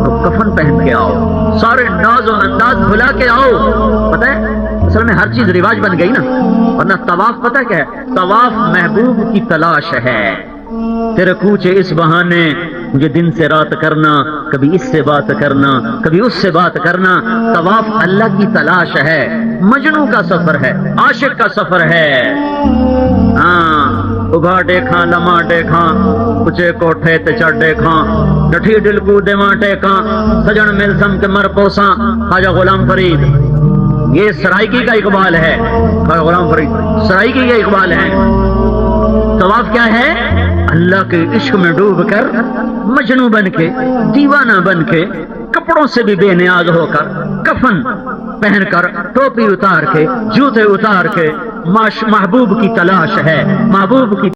تو کفن پہن کے آؤ، سارے ناز و انداز بھلا کے آؤ۔ پتہ ہے اصل میں ہر چیز رواج بن گئی نا، ورنہ طواف پتہ کیا ہے؟ طواف محبوب کی تلاش ہے۔ تیرے کوچے اس بہانے مجھے دن سے رات کرنا، کبھی اس سے بات کرنا، کبھی اس سے بات کرنا، طواف اللہ کی تلاش ہے، مجنوں کا سفر ہے، عاشق کا سفر ہے۔ ہاں، اگا ڈیکھاں لما ڈیکھاں، اچے کوٹھے تے چڑھ ڈیکھاں، ڈٹھی دل کو دیواں ٹیکاں، سجن مل سم کے مر پوساں، خواجہ غلام فرید۔ یہ سرائکی کا اقبال ہے، خواجہ غلام فرید سرائکی کا اقبال ہے۔ طواف کیا ہے؟ اللہ کے عشق میں ڈوب کر، مجنوں بن کے، دیوانہ بن کے، کپڑوں سے بھی بے نیاز ہو کر، کفن پہن کر، ٹوپی اتار کے، جوتے اتار کے، محبوب کی تلاش ہے، محبوب کی